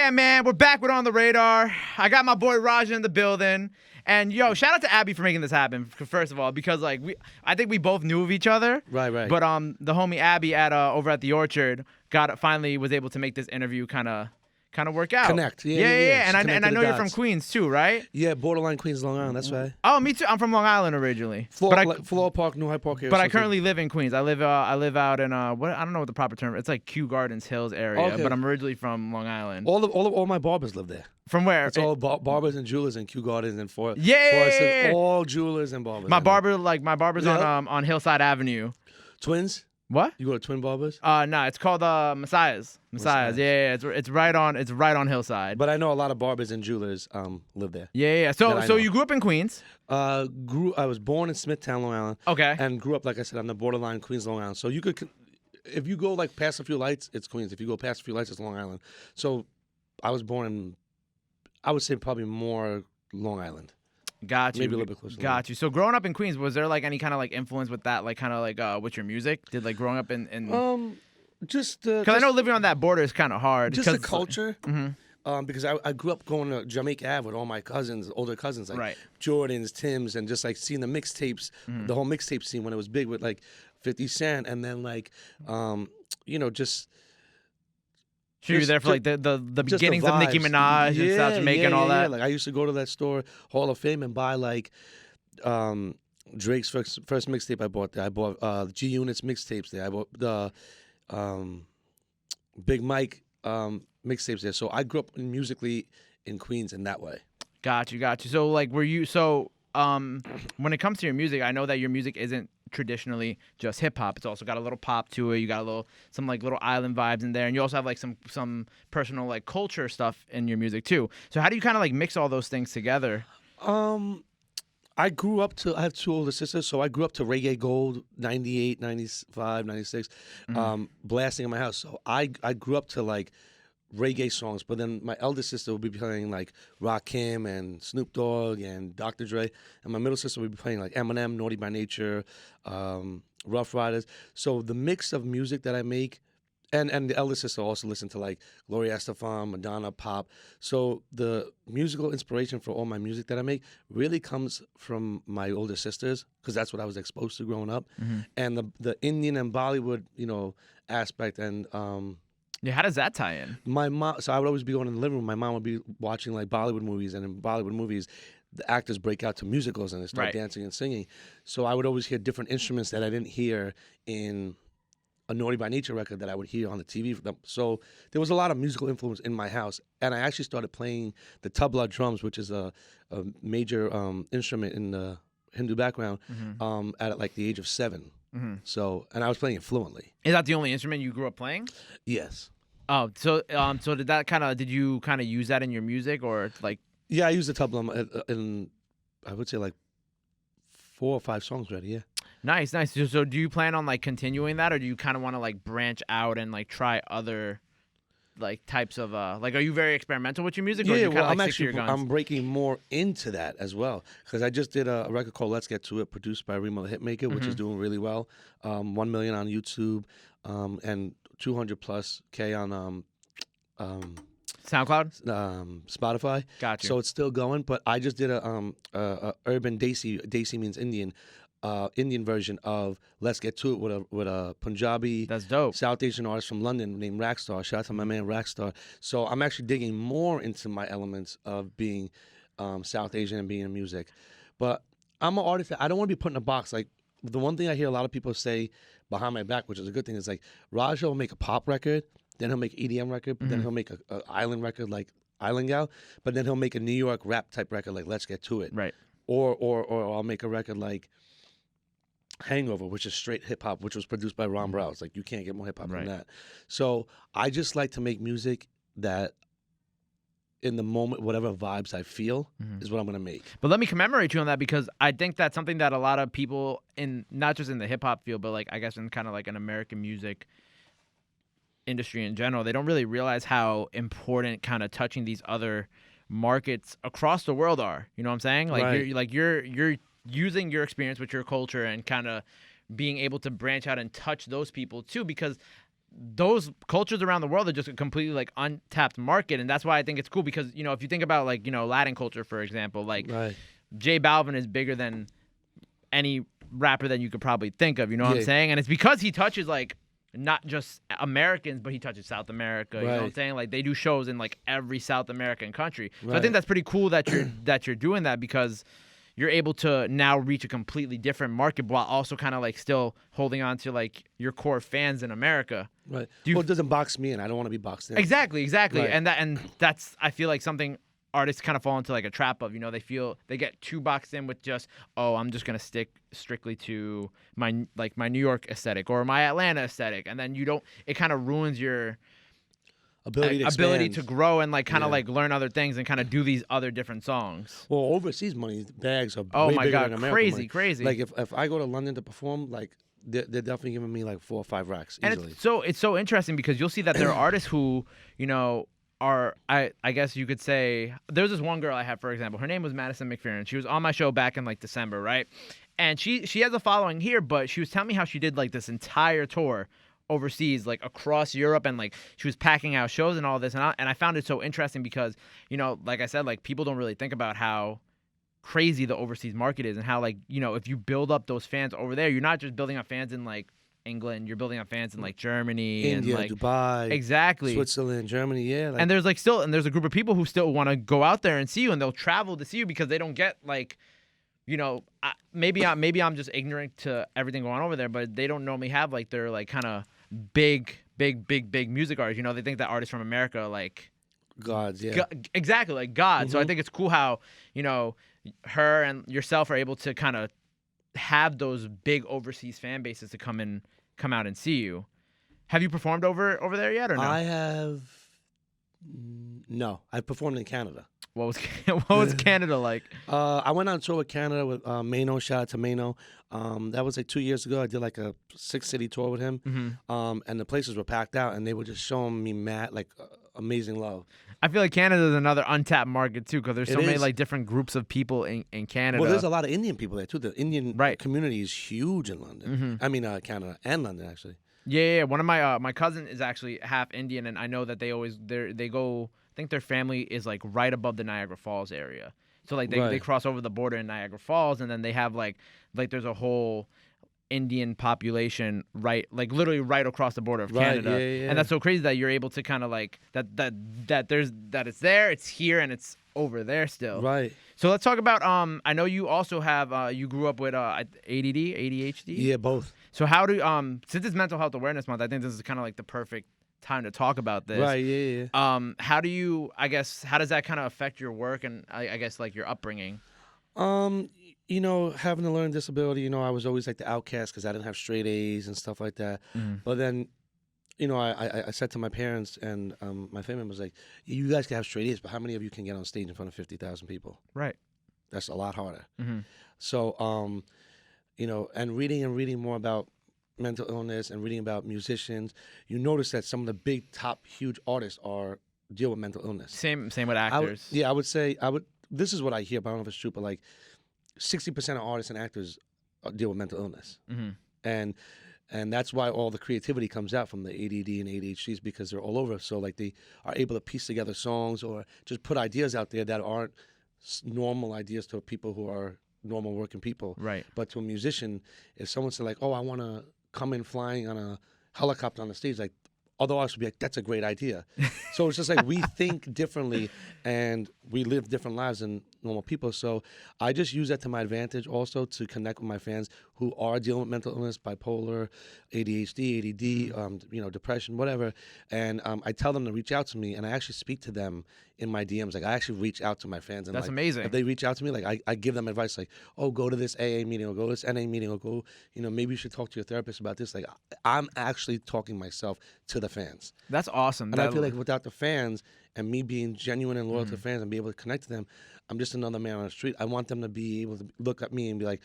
Yeah, man, we're back with On the Radar. I got my boy Raja in the building. And, yo, shout out to Abby for making this happen, first of all, because, like, I think we both knew of each other. Right. But the homie Abby over at the Orchard finally was able to make this interview kind of work out. Connect. Yeah. And I know you're from Queens, too, right? Yeah, borderline Queens, Long Island. That's right. Oh, me too. I'm from Long Island originally. Floral Park, New Hyde Park area. But I currently live in Queens. I live out in I don't know what the proper term. It's like Kew Gardens Hills area. Okay. But I'm originally from Long Island. All my barbers live there. From where? It's all barbers and jewelers in Kew Gardens and Forest. Yeah. All jewelers and barbers. My barber's on Hillside Avenue. Twins. What? You go to Twin Barbers? No, it's called Messiah's. Yeah. It's right on Hillside. But I know a lot of barbers and jewelers live there. Yeah. So you grew up in Queens? I was born in Smithtown, Long Island. Okay. And grew up, like I said, on the borderline Queens, Long Island. So you could, if you go like past a few lights, it's Queens. If you go past a few lights, it's Long Island. So I was born in, I would say probably more Long Island. Got you. Maybe a little bit closer. Got you. So growing up in Queens, was there like any kind of like influence with that, like kind of like with your music? Did like growing up in just because I know living on that border is kind of hard. Just the culture. Mm-hmm. Because I grew up going to Jamaica Ave with all my cousins, older cousins, like Jordans, Tims, and just like seeing the mixtapes, the whole mixtape scene when it was big with like 50 Cent, and then like, just. Sure, you were there for like the beginnings of Nicki Minaj and South Jamaica and all that. Like I used to go to that store, Hall of Fame, and buy like Drake's first mixtape. I bought there. I bought G Unit's mixtapes there. I bought the Big Mike mixtapes there. So I grew up musically in Queens in that way. Got you. So like, when it comes to your music, I know that your music isn't traditionally just hip hop. It's also got a little pop to it. You got some little island vibes in there, and you also have like some personal like culture stuff in your music too. So how do you kind of like mix all those things together? I have two older sisters, so I grew up to Reggae Gold, 98, 95, 96, blasting in my house. So I grew up to like reggae songs, but then my eldest sister would be playing like Rakim and Snoop Dogg and Dr. Dre, and my middle sister would be playing like Eminem, Naughty by Nature, Rough Riders. So the mix of music that I make, and the eldest sister also listened to like Gloria Estefan, Madonna, pop. So the musical inspiration for all my music that I make really comes from my older sisters, because that's what I was exposed to growing up, and the Indian and Bollywood, aspect and. Yeah, how does that tie in? My mom, so I would always be going in the living room. My mom would be watching like Bollywood movies, and in Bollywood movies, the actors break out to musicals and they start dancing and singing. So I would always hear different instruments that I didn't hear in a Naughty by Nature record that I would hear on the TV. So there was a lot of musical influence in my house, and I actually started playing the tabla drums, which is a major instrument in the Hindu background, at like the age of 7. So, and I was playing it fluently. Is that the only instrument you grew up playing? Yes. Oh, so did you kind of use that in your music, or like? Yeah, I used the tabla in I would say like 4 or 5 songs already. Yeah. Nice. So do you plan on like continuing that, or do you kind of want to like branch out and like try other like types of like, are you very experimental with your music? Or Yeah, you well, I'm breaking more into that as well, because I just did a record called Let's Get To It, produced by Remo the Hitmaker, which is doing really well. 1 million on YouTube, and 200 plus K on SoundCloud, Spotify. Gotcha. So it's still going, but I just did a urban Desi means Indian. Indian version of Let's Get To It with a Punjabi, that's dope, South Asian artist from London named Rackstar. Shout out to my man Rackstar. So I'm actually digging more into my elements of being South Asian and being in music. But I'm an artist that I don't want to be put in a box. Like, the one thing I hear a lot of people say behind my back, which is a good thing, is like, Raja will make a pop record, then he'll make EDM record, but then he'll make a island record like Island Gyal, but then he'll make a New York rap type record like Let's Get To It. Right. Or I'll make a record like Hangover, which is straight hip hop, which was produced by Ron Browse. Like, you can't get more hip hop than that. So I just like to make music that, in the moment, whatever vibes I feel is what I'm gonna make. But let me commemorate you on that, because I think that's something that a lot of people in, not just in the hip hop field, but like I guess in kind of like an American music industry in general, they don't really realize how important kind of touching these other markets across the world are. You know what I'm saying? Like you're using your experience with your culture and kind of being able to branch out and touch those people too, because those cultures around the world are just a completely like untapped market, and that's why I think it's cool because if you think about like Latin culture, for example, like Right. J Balvin is bigger than any rapper that you could probably think of. You know what I'm Yeah. saying? And it's because he touches like not just Americans, but he touches South America. You know what I'm Right. saying? Like they do shows in like every South American country. So I Right. think that's pretty cool that you're doing that because you're able to now reach a completely different market while also kind of like still holding on to like your core fans in America. Right. Do you- Well, it doesn't box me in. I don't want to be boxed in. Exactly. Right. And that's I feel like something artists kind of fall into like a trap of. They feel they get too boxed in with just, oh, I'm just gonna stick strictly to my New York aesthetic or my Atlanta aesthetic, and then it kind of ruins your Ability to ability expand. to grow and like kind of Yeah. like learn other things and kind of do these other different songs. Well, overseas money bags are Oh way my bigger God, than American crazy, money. crazy. Like if I go to London to perform, like they're definitely giving me like 4 or 5 racks And easily. it's so interesting because you'll see that there are artists who are I guess you could say there's this one girl I have, for example. Her name was Madison McPherson. She was on my show back in like December, right? And she has a following here, but she was telling me how she did like this entire tour overseas, like across Europe, and like she was packing out shows and all this, and I found it so interesting because like I said, like people don't really think about how crazy the overseas market is and how like if you build up those fans over there, you're not just building up fans in like England, you're building up fans in like Germany India, and like Dubai, exactly Switzerland, Germany, yeah. Like, and there's a group of people who still want to go out there and see you, and they'll travel to see you because they don't get like maybe I'm just ignorant to everything going on over there, but they don't normally have like their like kind of big music artists. They think that artists from America are like gods, yeah. exactly like God. So I Mhm. think it's cool how her and yourself are able to kind of have those big overseas fan bases to come out and see you. Have you performed over there yet or no? I have no. I performed in Canada. What was Canada like? I went on tour with Canada with Mano. Shout out to Mano. That was like 2 years ago. I did like a 6-city tour with him. Mm-hmm. And the places were packed out, and they were just showing me amazing love. I feel like Canada is another untapped market too, because there's so It many is. like different groups of people in Canada. Well, there's a lot of Indian people there too. The Indian Right. community is huge in London. I mean, Canada and London actually. Yeah. One of my cousin is actually half Indian, and I know that they go. I think their family is like right above the Niagara Falls area. So like they Right. cross over the border in Niagara Falls, and then they have like there's a whole Indian population literally right across the border of Right, Canada. yeah. And that's so crazy that you're able to kind of like that it's there, it's here, and it's over there still. Right. So let's talk about I know you also have you grew up with ADD, ADHD. Yeah, both. So how do since it's Mental Health Awareness Month, I think this is kind of like the perfect time to talk about this. Right. Yeah. How does that kind of affect your work and I guess like your upbringing? Having a learning disability, I was always like the outcast because I didn't have straight A's and stuff like that. But then, I said to my parents and my family was like, you guys can have straight A's, but how many of you can get on stage in front of 50,000 people? Right. That's a lot harder. Mm-hmm. So, and reading more about mental illness and reading about musicians, you notice that some of the big, top, huge artists deal with mental illness. Same with actors. I would say this is what I hear, but I don't know if it's true, but like 60% of artists and actors deal with mental illness. Mm-hmm. And that's why all the creativity comes out from the ADD and ADHDs because they're all over. So like they are able to piece together songs or just put ideas out there that aren't normal ideas to people who are normal working people. Right. But to a musician, if someone said like, oh, I want to come in flying on a helicopter on the stage, like other artists would be like, that's a great idea. So it's just like we think differently and we live different lives than normal people. So I just use that to my advantage also to connect with my fans who are dealing with mental illness, bipolar, ADHD, ADD, depression, whatever. And I tell them to reach out to me and I actually speak to them in my DMs. Like I actually reach out to my fans. And That's like, amazing. If they reach out to me, like I give them advice like, oh, go to this AA meeting or go to this NA meeting or go, maybe you should talk to your therapist about this. Like I'm actually talking myself to the fans. That's awesome. And I feel like without the fans and me being genuine and loyal to fans and be able to connect to them, I'm just another man on the street. I want them to be able to look at me and be like,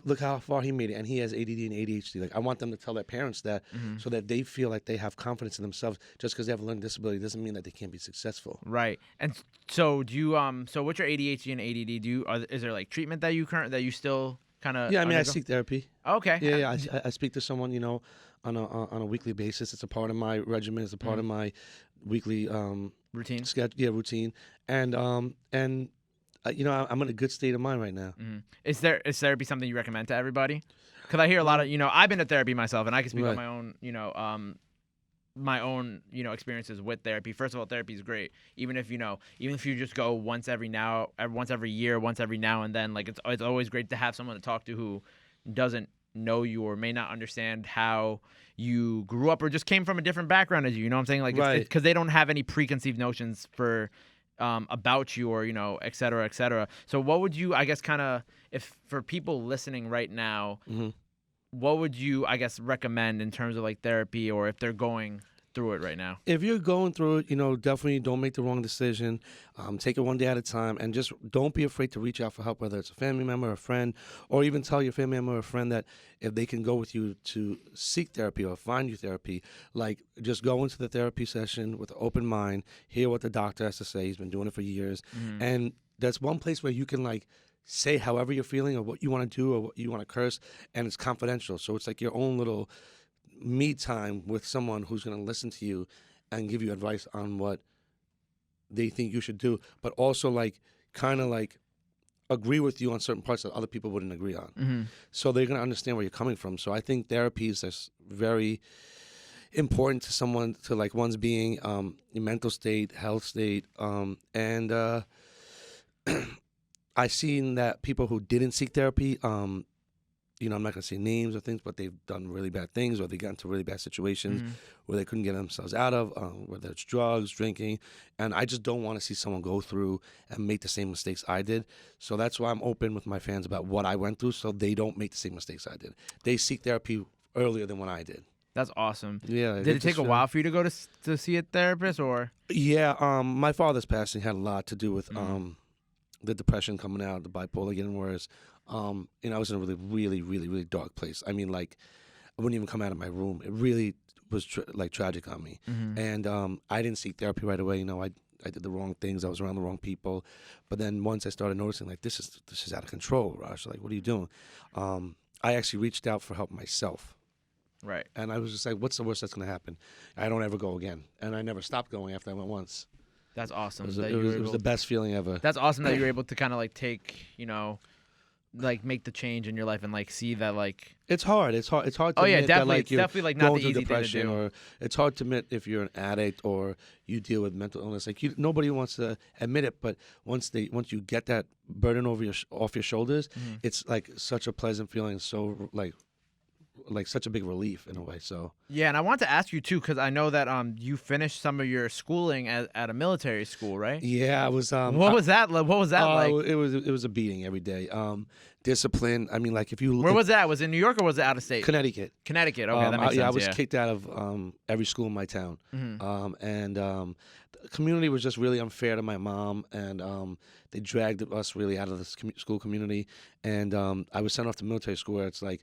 look how far he made it and he has ADD and ADHD. Like I want them to tell their parents that so that they feel like they have confidence in themselves. Just because they have a learning disability doesn't mean that they can't be successful. Right. And so do you so what's your ADHD and ADD? Is there like treatment that you still kind of? Yeah, I mean, I seek therapy. Okay. Yeah, yeah. I speak to someone, on a weekly basis. It's a part of my regimen. It's a part of my weekly Routine. routine. And I'm in a good state of mind right now. Is therapy something you recommend to everybody? Because I hear a lot of, I've been to therapy myself, and I can speak on Right. my own, experiences with therapy. First of all, therapy is great. Even if you just go once every year, once every now and then, like it's always great to have someone to talk to who doesn't know you or may not understand how you grew up or just came from a different background as you. You know what I'm saying? Like, Right. because they don't have any preconceived notions for about you or et cetera, et cetera. So what would you, I guess, kind of, if for people listening right now, what would you, I guess, recommend in terms of like therapy, or if they're going through it right now? If you're going through it, definitely don't make the wrong decision. Take it one day at a time, and just don't be afraid to reach out for help, whether it's a family member, a friend, or even tell your family member or a friend that if they can go with you to seek therapy or find you therapy, like just go into the therapy session with an open mind, hear what the doctor has to say. He's been doing it for years. And that's one place where you can like say however you're feeling or what you want to do or what you want to curse, and it's confidential. So it's like your own little me time with someone who's going to listen to you and give you advice on what they think you should do, but also like kind of like agree with you on certain parts that other people wouldn't agree on. So they're going to understand where you're coming from. So I think therapy is just very important to someone, to like one's being, mental state, health state. And I've seen that people who didn't seek therapy, I'm not going to say names or things, but they've done really bad things, or they got into really bad situations where they couldn't get themselves out of, whether it's drugs, drinking. And I just don't want to see someone go through and make the same mistakes I did. So that's why I'm open with my fans about what I went through, so they don't make the same mistakes I did. They seek therapy earlier than when I did. That's awesome. Yeah. Did it take a while for you to go to see a therapist, or? Yeah. My father's passing had a lot to do with the depression coming out, the bipolar getting worse. I was in a really, really, really, really dark place. I mean, like, I wouldn't even come out of my room. It really was tragic on me. And I didn't seek therapy right away. I did the wrong things. I was around the wrong people. But then once I started noticing, like, this is out of control, Raj. Like, what are you doing? I actually reached out for help myself. Right. And I was just like, what's the worst that's going to happen? I don't ever go again. And I never stopped going after I went once. That's awesome. It was the best feeling ever. That's awesome that you were able to kind of like take, like make the change in your life and like see that like. It's hard. It's hard to oh yeah, admit definitely. that, like, It's definitely like not going the through easy depression, thing to do. or it's hard to admit if you're an addict or you deal with mental illness. Like nobody wants to admit it, but once you get that burden off your shoulders, it's like such a pleasant feeling. So like such a big relief in a way. So yeah, and I want to ask you too, because I know that you finished some of your schooling at a military school, right? yeah, I was. What was that like? It was a beating every day. Discipline. I mean, like if you. Where was that? Was it in New York or was it out of state? Connecticut. Connecticut. Okay, that makes sense. Yeah, I was kicked out of every school in my town. And the community was just really unfair to my mom, and they dragged us really out of the school community. And I was sent off to military school where it's like,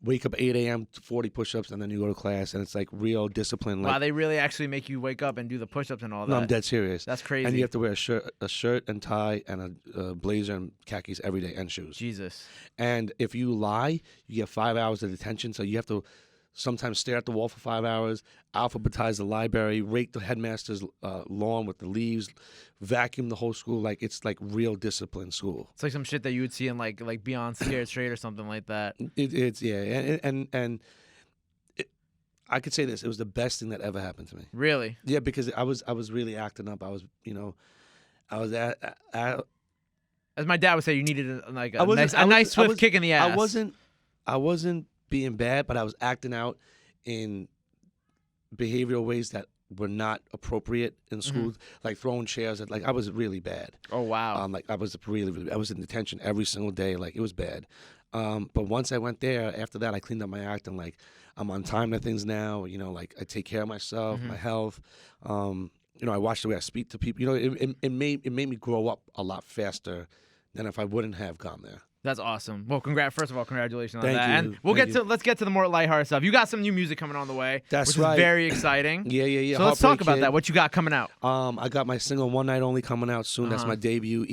wake up 8 a.m. to 40 push-ups, and then you go to class, and it's like real discipline. Wow, Like, they really actually make you wake up and do the push-ups and all that. no, I'm dead serious. That's crazy. And you have to wear a shirt and tie and a blazer and khakis every day, and shoes. Jesus. And if you lie, you get 5 hours of detention. So you have to sometimes stare at the wall for 5 hours, alphabetize the library, rake the headmaster's lawn with the leaves, vacuum the whole school. Like, it's like real discipline school. It's like some shit that you would see in like Beyond Scared Straight or something like that. It's yeah, and I could say this: it was the best thing that ever happened to me. Really? Yeah, because I was really acting up. I was As my dad would say, you needed a nice swift kick in the ass. I wasn't being bad, but I was acting out in behavioral ways that were not appropriate in school, like throwing chairs at, like, I was really bad. Oh wow. Like I was really, really, I was in detention every single day. Like, it was bad. But once I went there, after that, I cleaned up my act, and like I'm on time to things now. Like I take care of myself, my health. I watch the way I speak to people. It made me grow up a lot faster than if I wouldn't have gone there. That's awesome. Well, First of all, congratulations on Thank that. you. And let's get to the more lighthearted stuff. You got some new music coming on the way. That's which right. is very exciting. Yeah. So let's talk Heartbreak about Kid. that. What you got coming out? I got my single One Night Only coming out soon. That's my debut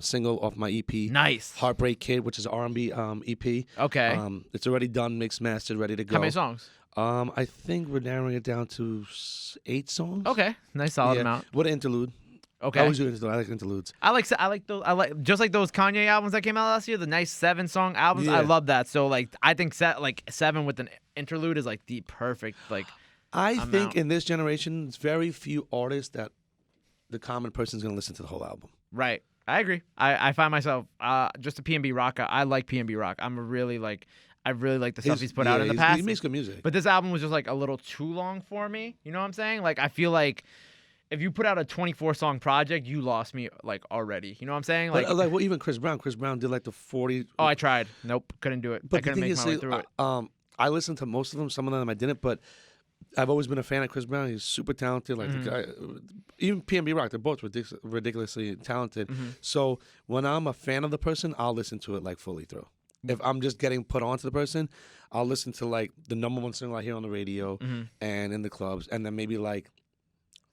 single off my EP. Nice. Heartbreak Kid, which is R&B EP. Okay. It's already done, mixed, mastered, ready to go. How many songs? I think we're narrowing it down to 8 songs. Okay. Nice solid Yeah. amount. What an interlude. Okay. I always do interlude. I like interludes. I like those. I like just like those Kanye albums that came out last year. The nice 7-song albums. Yeah. I love that. So like, I think 7 with an interlude is like the perfect like. I think amount. in this generation, it's very few artists that the common person is going to listen to the whole album. Right. I agree. I find myself just a P&B rock. I like P&B rock. I really like the stuff he's put out in the past. He makes good music. But this album was just like a little too long for me. You know what I'm saying? Like I feel like if you put out a 24-song project, you lost me like already. You know what I'm saying? Like, well, even Chris Brown. Chris Brown did like the 40. oh, I tried. Nope, couldn't do it. But I couldn't make my way through it. I listened to most of them. Some of them I didn't, but I've always been a fan of Chris Brown. He's super talented. Like the guy, even P&B Rock, they're both ridiculously talented. So when I'm a fan of the person, I'll listen to it like fully through. If I'm just getting put onto the person, I'll listen to like the number one single I hear on the radio and in the clubs, and then maybe like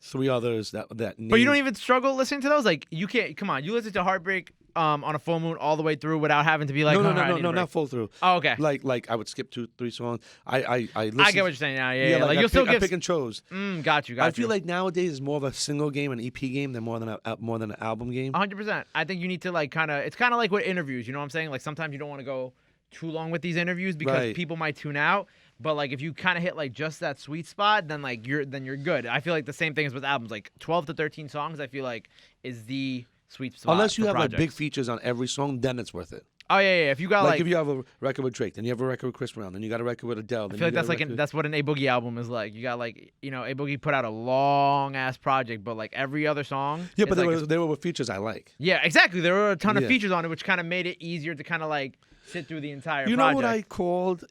3 others that. But you don't even struggle listening to those. Like you can't. Come on, you listen to Heartbreak on a full moon all the way through without having to be like. No, I need a break. not full through. Oh, okay. Like I would skip 2-3 songs. I listen. I get what you're saying now. Yeah. Like I you'll still I give. pick and chose. Got you. I feel like nowadays it's more of a single game, an EP game, than more than an album game. 100%. I think you need to like kind of. It's kind of like with interviews. You know what I'm saying? Like sometimes you don't want to go too long with these interviews because people might tune out. But like if you kind of hit like just that sweet spot, then like you're good. I feel like the same thing is with albums. Like 12 to 13 songs, I feel like is the sweet spot. Unless you have projects. like big features on every song, then it's worth it. Oh yeah. If you got Like if you have a record with Drake, then you have a record with Chris Brown, then you got a record with Adele. I feel like that's like that's what an A Boogie album is like. You got like A Boogie put out a long ass project, but like every other song. Yeah, but like they were with features I like. Yeah, exactly. There were a ton of features on it, which kind of made it easier to kind of like sit through the entire. You project. know what I called?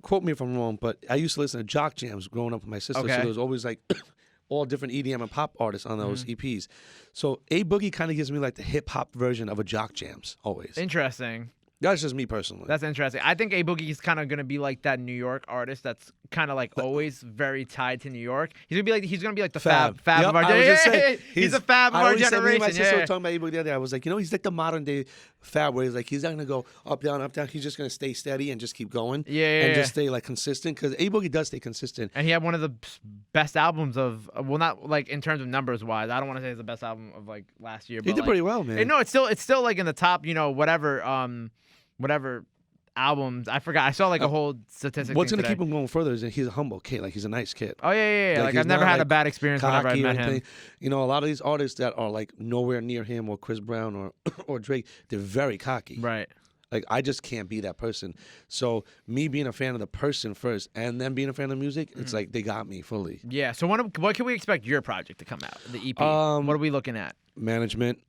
Quote me if I'm wrong, but I used to listen to jock jams growing up with my sister. Okay. So there was always like all different EDM and pop artists on those EPs. So A Boogie kind of gives me like the hip hop version of a jock jams always. Interesting. That's just me personally. That's interesting. I think A Boogie is kind of gonna be like that New York artist that's kind of like always very tied to New York. He's gonna be like the fab Yep, of our I was just generation. saying, He's a fab of our me and generation. my sister were Yeah. talking about A Boogie the other day. I was like, he's like the modern day fab where he's like, he's not gonna go up down. He's just gonna stay steady and just keep going. And just stay like consistent because A Boogie does stay consistent. And he had one of the best albums of not like in terms of numbers wise. I don't want to say it's the best album of like last year. But He did like, pretty well, man. No, it's still like in the top. Whatever albums. I forgot. I saw like a whole statistic. What's thing gonna today. keep him going further is that he's a humble kid. Like he's a nice kid. Oh yeah. Like he's I've never not, had a like, bad experience whenever I cocky or met him. anything. A lot of these artists that are like nowhere near him or Chris Brown or or Drake, they're very cocky. Right. Like I just can't be that person. So me being a fan of the person first, and then being a fan of music, it's like they got me fully. Yeah. So what can we expect your project to come out? The EP. What are we looking at? Management.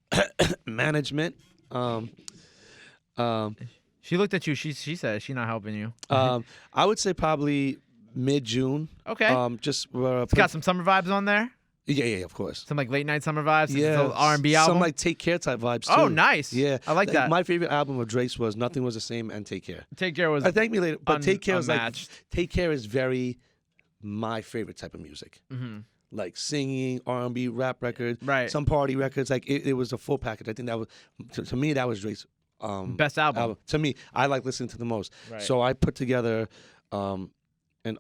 She looked at you. She said she's not helping you. I would say probably mid-June. Okay. Just It's got some summer vibes on there. Yeah, of course. Some like late night summer vibes. Yeah, It's R&B album. Some like Take Care type vibes too. Oh, nice. Yeah, I like that. My favorite album of Drake's was Nothing Was the Same and Take Care. Take Care was. Thank me later, but Take Care is like unmatched. Take Care is very my favorite type of music. Like singing, R&B, rap record, Right. some party records. Like it was a full package. I think that was to me that was Drake's Best album. To me, I like listening to the most. Right. So I put together an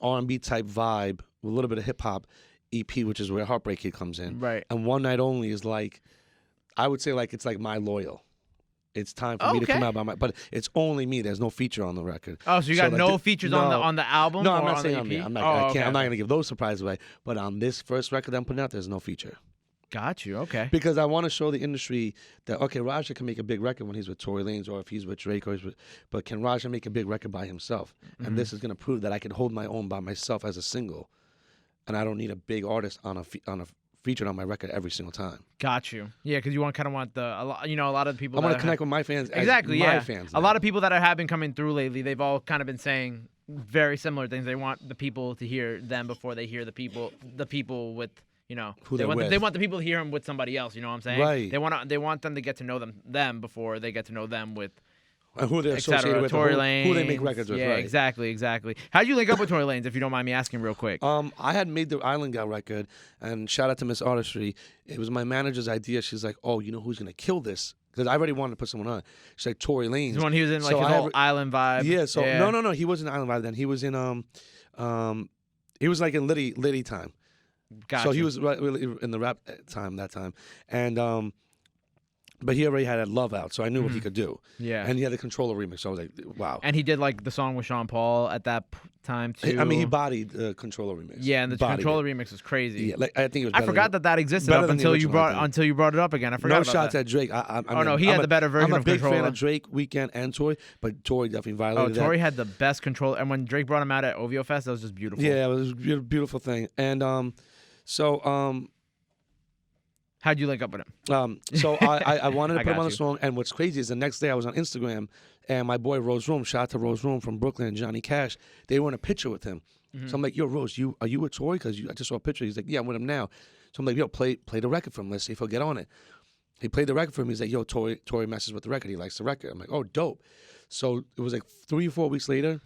R&B type vibe with a little bit of hip hop EP, which is where Heartbreak Kid comes in. Right. And One Night Only is like, I would say like it's like my loyal. It's time for me to come out but it's only me. There's no feature on the record. Oh, so you got like, no features on the album? No, or I'm not on saying the on EP? there. I'm not. Okay. I'm not gonna give those surprises away. But on this first record I'm putting out, there's no feature. Got you. Okay. Because I want to show the industry that okay, Raja can make a big record when he's with Tory Lanez or if he's with Drake but can Raja make a big record by himself? And this is gonna prove that I can hold my own by myself as a single, and I don't need a big artist on a featured on my record every single time. Got you. Yeah, because you kind of want a lot of the people. I want to connect with my fans. Exactly. As my Yeah. fans. A lot of people that have been coming through lately, they've all kind of been saying very similar things. They want the people to hear them before they hear the people with you know, Who they they're want with. they want the people to hear him with somebody else. You know what I'm saying? Right. They want them to get to know them before they get to know them with. And who they're Et cetera. associated with, Tory who they Lanez. make records with, Yeah, right? exactly. How'd you link up with Tory Lanez, if you don't mind me asking real quick? I had made the Island Gal record, and shout out to Miss Artistry. It was my manager's idea. She's like, "Oh, you know who's gonna kill this?" Because I already wanted to put someone on. She's like, Tory Lanez. When he was in like So his I whole have- island vibe. Yeah. So yeah. no. He wasn't Island Vibe then. He was in he was like in Liddy time. Gotcha. So he was really in the rap time that time, and but he already had Love out, so I knew what he could do. Yeah. And he had the Controller remix, so I was like, wow. And he did like the song with Sean Paul at that time too. I mean, he bodied the Controller remix. Yeah, and the Bodied Controller it. remix was crazy. Yeah, like I think it was. I better forgot than, that existed better up than the until you original, I brought think. it up again. I forgot No about shots that. at Drake. No, he had the better version I'm a of big Controller. fan of Drake, Weeknd, and Tory, but Tory definitely Oh, violated Tory that. had the best control, and when Drake brought him out at OVO Fest, that was just beautiful. Yeah, it was a beautiful thing. And so How'd you link up with him? So I wanted to I put him got on the you. song, and what's crazy is the next day I was on Instagram, and my boy Rose Room, shout out to Rose Room from Brooklyn, and Johnny Cash, they were in a picture with him. So I'm like, yo, Rose, are you with Tory? Because I just saw a picture. He's like, yeah, I'm with him now. So I'm like, yo, play the record for him. Let's see if he'll get on it. He played the record for him. He's like, yo, Tory messes with the record. He likes the record. I'm like, oh, dope. So it was like 3 or 4 weeks later,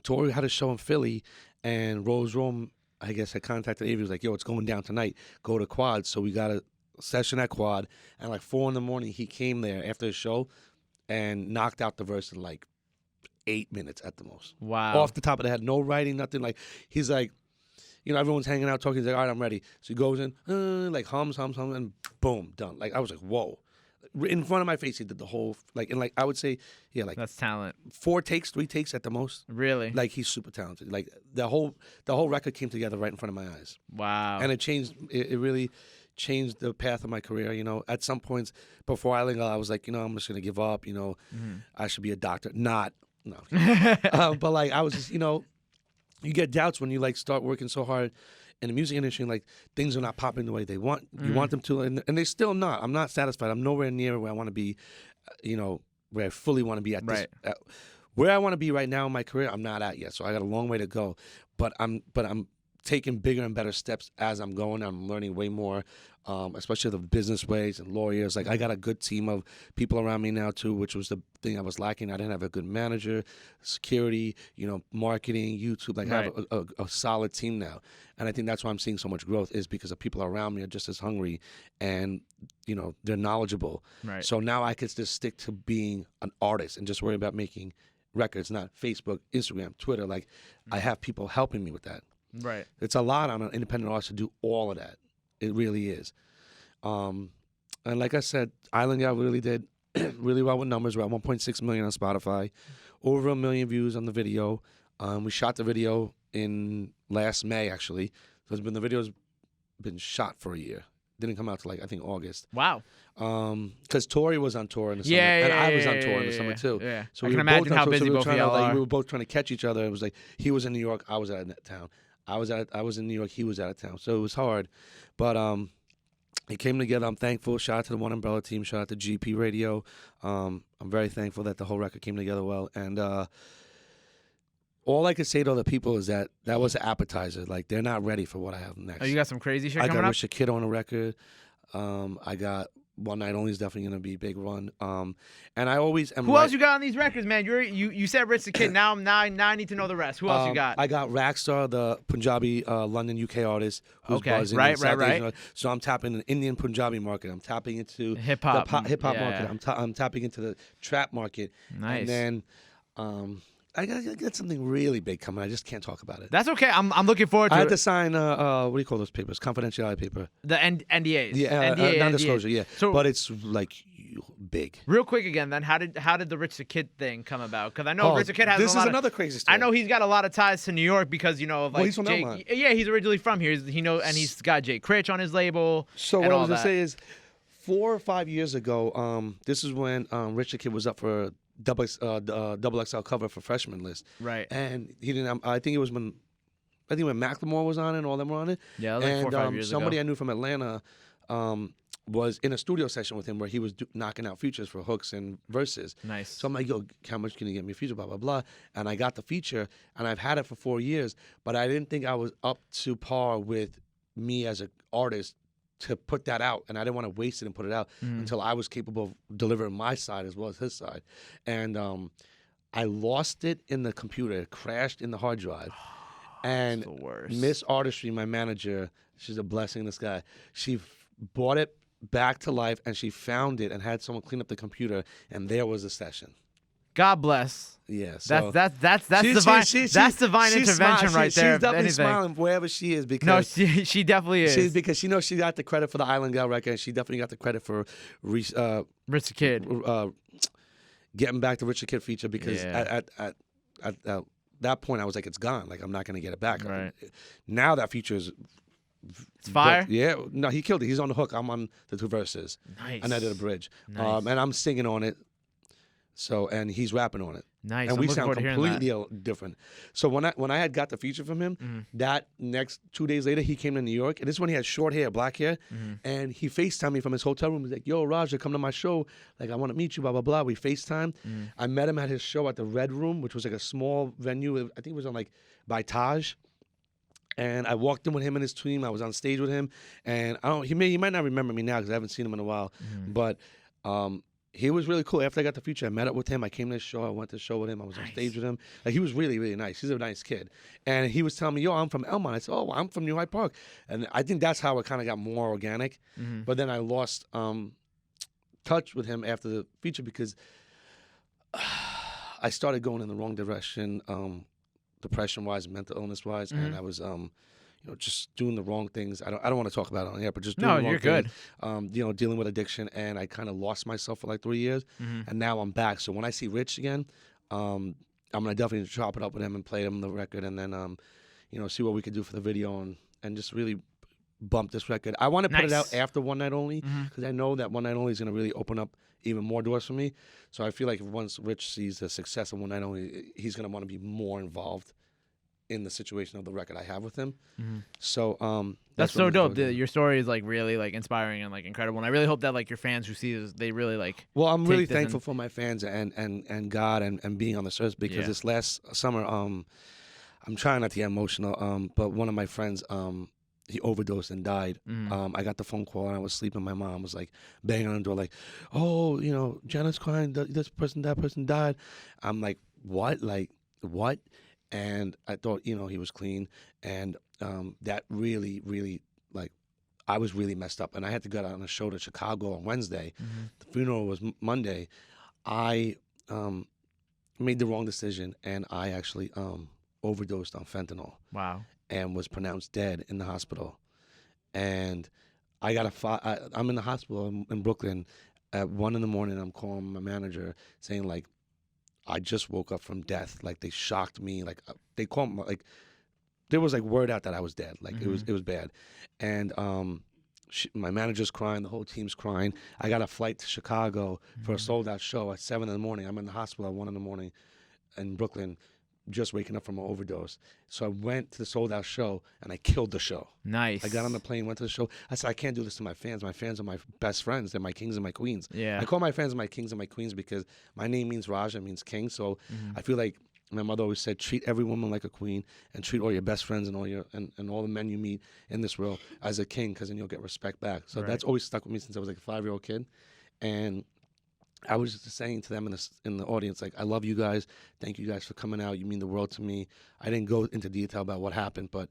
Tory had a show in Philly, and Rose Room, I guess, had contacted Avery. He was like, yo, it's going down tonight. Go to Quad. So we got a session at Quad, and like 4 a.m, he came there after the show and knocked out the verse in like 8 minutes at the most. Wow. Off the top of the head, no writing, nothing. Like, he's like, you know, everyone's hanging out talking. He's like, all right, I'm ready. So he goes in, like hums, and boom, done. Like, I was like, whoa. In front of my face, he did the whole, like, and like, I would say, yeah, like That's talent. 3 takes at the most. Really? Like, he's super talented. Like, the whole record came together right in front of my eyes. Wow. And it changed, it really changed the path of my career. You know, at some points before Island Girl, I was like, you know, I'm just going to give up. You know, I should be a doctor. No. But like, I was just, you know, you get doubts when you like start working so hard in the music industry, and like things are not popping the way they want. You want them to, and they're still not. I'm not satisfied. I'm nowhere near where I want to be, you know, where I fully want to be at this. Right. Where I want to be right now in my career, I'm not at yet. So I got a long way to go. But I'm taking bigger and better steps as I'm going. I'm learning way more, especially the business ways and lawyers. Like, I got a good team of people around me now too, which was the thing I was lacking. I didn't have a good manager, security, you know, marketing, YouTube. Like, I have a solid team now. And I think that's why I'm seeing so much growth, is because the people around me are just as hungry, and, you know, they're knowledgeable. Right. So now I could just stick to being an artist and just worry about making records, not Facebook, Instagram, Twitter. Like, I have people helping me with that. Right. It's a lot on an independent artist to do all of that. It really is. And like I said, Island Gal really did really well with numbers. We're at 1.6 million on Spotify, over 1 million views on the video. We shot the video in last May, actually. So the video's been shot for a year. Didn't come out till like, I think, August. Wow. Because Tory was on tour in the summer, Yeah, and I was on yeah, tour in the yeah, sure too. Yeah. So I we can were both imagine on how tour, so busy we were both of trying to, y'all like, are. we were both trying to catch each other. It was like, he was in New York, I was out of town. I was in New York, he was out of town. So it was hard, but it came together. I'm thankful. Shout out to the One Umbrella team. Shout out to GP Radio. I'm very thankful that the whole record came together well. And all I could say to other people is that was an appetizer. Like, they're not ready for what I have next. Oh, you got some crazy shit I coming got up? Rich the Kid on a record. I got One Night Only is definitely going to be a big run. And I always am. Who else you got on these records, man? You said Rich the Kid. Now I need to know the rest. Who else you got? I got Rackstar, the Punjabi London UK artist who's Okay, buzzing. right. So I'm tapping the Indian Punjabi market. I'm tapping into Hip hop. the hip hop Yeah. market. I'm tapping into the trap market. Nice. And then I got something really big coming. I just can't talk about it. That's okay. I'm looking forward to I had it. to sign what do you call those papers? Confidentiality paper. The NDAs. Yeah, NDA, non-disclosure. NDAs. Yeah, So but it's like big. real quick again, then how did the Rich the Kid thing come about? Because I know Rich the Kid has this a lot is of, another crazy story. I know he's got a lot of ties to New York because, you know, of like he's from Jake, Elmont. yeah, he's originally from here. And he's got Jay Critch on his label. So and what I all was gonna that. say is, 4 or 5 years ago, this is when Rich the Kid was up for a double XL cover for Freshman List. Right. And he didn't. I think when Macklemore was on it, and all them were on it. Yeah, that was like 4 or 5 years somebody ago. I knew from Atlanta was in a studio session with him where he was knocking out features for hooks and verses. Nice. So I'm like, yo, how much can you get me a feature? Blah blah blah. And I got the feature, and I've had it for 4 years, but I didn't think I was up to par with me as an artist to put that out, and I didn't want to waste it and put it out until I was capable of delivering my side as well as his side. And I lost it in the computer. It crashed in the hard drive. And the worst. Miss Artistry, my manager, she's a blessing, this guy. She brought it back to life, and she found it and had someone clean up the computer, and there was a session. God bless. Yeah, so that's divine. That's divine intervention right there. She's definitely smiling wherever she is because no, she definitely is. Because she knows she got the credit for the Island Gal record, and she definitely got the credit for Rich the Kid. Getting back to Richard Kid feature because at that point I was like, it's gone. Like I'm not gonna get it back. Right. Now that feature is. It's fire. Yeah, no, he killed it. He's on the hook. I'm on the 2 verses. Nice. And I did a bridge. Nice. And I'm singing on it. So and he's rapping on it. Nice. And I'm we looking sound forward to hearing completely different. So when I had got the feature from him, that next 2 days later he came to New York, and this is when he had short hair, black hair, and he FaceTimed me from his hotel room. He's like, "Yo, Raja, come to my show. Like I want to meet you. Blah blah blah." We FaceTimed. I met him at his show at the Red Room, which was like a small venue. I think it was on like by Taj. And I walked in with him and his team. I was on stage with him, and he might not remember me now because I haven't seen him in a while. But he was really cool. After I got the feature, I met up with him. I came to the show. I went to the show with him. I was on stage with him. Like he was really, really nice. He's a nice kid. And he was telling me, "Yo, I'm from Elmont." I said, "Oh, I'm from New Hyde Park." And I think that's how it kind of got more organic. But then I lost touch with him after the feature because I started going in the wrong direction. Depression-wise, mental illness-wise, and I was, just doing the wrong things. I don't want to talk about it on here, but just doing the wrong things, dealing with addiction, and I kind of lost myself for like 3 years, and now I'm back. So when I see Rich again, I'm gonna definitely chop it up with him and play him the record, and then, see what we could do for the video and just really bump this record. I want to put it out after One Night Only because I know that One Night Only is gonna really open up even more doors for me. So I feel like once Rich sees the success of One Night Only, he's gonna want to be more involved in the situation of the record I have with him. So that's so dope. Your story is like really like inspiring and like incredible. And I really hope that like your fans who see this, they really like. Well, I'm really thankful for my fans and God and being on the service because this last summer, I'm trying not to get emotional. But one of my friends, he overdosed and died. I got the phone call and I was sleeping. My mom was like banging on the door, like, "Oh, Janet's crying. That person died." I'm like, "What? Like, what?" And I thought, he was clean, and that really, really, like, I was really messed up, and I had to go on a show to Chicago on Wednesday. The funeral was Monday. I made the wrong decision, and I actually overdosed on fentanyl. Wow. And was pronounced dead in the hospital. And I got I'm in the hospital in Brooklyn at 1 a.m. I'm calling my manager saying, like, I just woke up from death. Like, they shocked me. Like, they called me, like, there was like word out that I was dead. Like, it was bad. And my manager's crying. The whole team's crying. I got a flight to Chicago for a sold out show at 7 a.m. I'm in the hospital at 1 a.m. in Brooklyn, just waking up from an overdose. So I went to the sold out show and I killed the show. Nice. I got on the plane, went to the show. I said, I can't do this to my fans. My fans are my best friends. They're my kings and my queens. Yeah. I call my fans my kings and my queens because my name means Raja, it means king. So I feel like my mother always said, treat every woman like a queen and treat all your best friends and all all the men you meet in this world as a king, because then you'll get respect back. So that's always stuck with me since I was like a 5-year-old kid. And I was just saying to them in the audience, like, I love you guys. Thank you guys for coming out. You mean the world to me. I didn't go into detail about what happened, but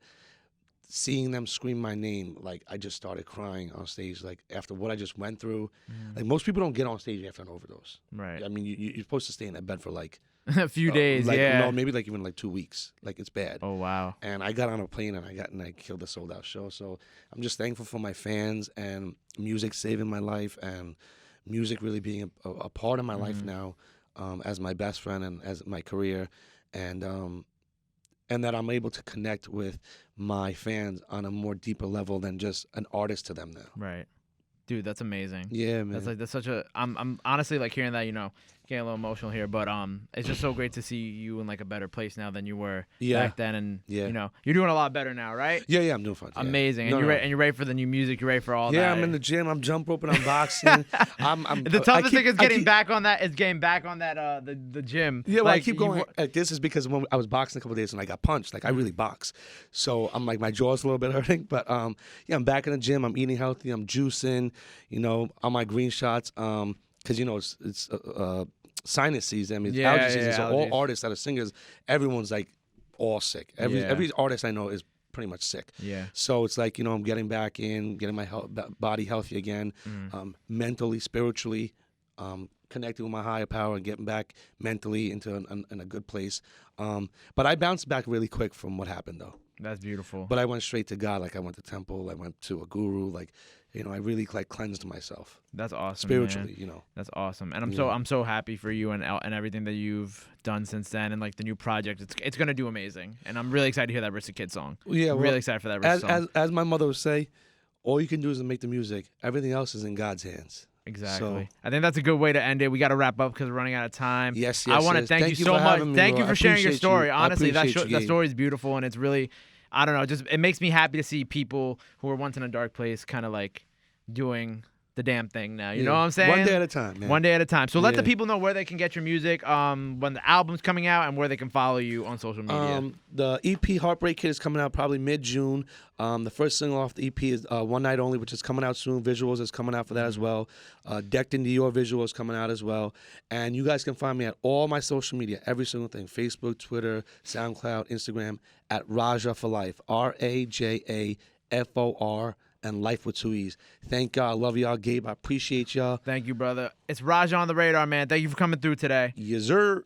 seeing them scream my name, like, I just started crying on stage, like, after what I just went through. Like, most people don't get on stage after an overdose. Right. I mean, you're supposed to stay in that bed for, like, a few days, No, maybe, like, even, like, 2 weeks. Like, it's bad. Oh, wow. And I got on a plane and I killed a sold-out show. So I'm just thankful for my fans and music saving my life and music really being a part of my life now, as my best friend and as my career, and that I'm able to connect with my fans on a more deeper level than just an artist to them now. Right. Dude, that's amazing. Yeah, man. That's such a I'm honestly like hearing that, getting a little emotional here, but it's just so great to see you in like a better place now than you were Yeah. back then, and Yeah. you know you're doing a lot better now, right? Yeah, I'm doing fine. Yeah. Amazing, and you're ready for the new music. You're ready for all that. Yeah, I'm in the gym. I'm jump roping. I'm boxing. The toughest thing is getting back on that. The gym. Yeah, well, like, I keep going. Like, this is because when I was boxing a couple of days and I got punched. Like, I really box, so I'm like my jaw's a little bit hurting. But yeah, I'm back in the gym. I'm eating healthy. I'm juicing. You know, on my green shots. Because you know it's sinus season. I mean, it's allergy season. So all artists that are singers, everyone's like all sick. Every artist I know is pretty much sick. Yeah. So it's like, you know, I'm getting back in, getting my body healthy again, mentally, spiritually, connecting with my higher power and getting back mentally into in a good place. But I bounced back really quick from what happened, though. That's beautiful. But I went straight to God. Like, I went to temple. I went to a guru. Like, you know, I really like cleansed myself. That's awesome, spiritually, man. you know. That's awesome, and I'm so happy for you and everything that you've done since then, and like the new project. It's gonna do amazing, and I'm really excited to hear that Rissa Kid song. Yeah, I'm really excited for that Rissa song. As my mother would say, all you can do is make the music. Everything else is in God's hands. Exactly. So, I think that's a good way to end it. We got to wrap up because we're running out of time. Yes. I want to thank you so much. Thank you for sharing your story. Honestly, that story is beautiful, and it's really, I don't know, just it makes me happy to see people who were once in a dark place kind of like doing the damn thing now. You know what I'm saying? One day at a time, man. One day at a time. So let the people know where they can get your music, when the album's coming out, and where they can follow you on social media. The EP Heartbreak Kid is coming out probably mid-June. The first single off the EP is One Night Only, which is coming out soon. Visuals is coming out for that as well. Decked in Dior visual is coming out as well. And you guys can find me at all my social media, every single thing, Facebook, Twitter, SoundCloud, Instagram, at Raja for Life, RAJAFOR, and Life with 2 E's. Thank God. I love y'all. Gabe, I appreciate y'all. Thank you, brother. It's Raja on the Radar, man. Thank you for coming through today. Yes, sir.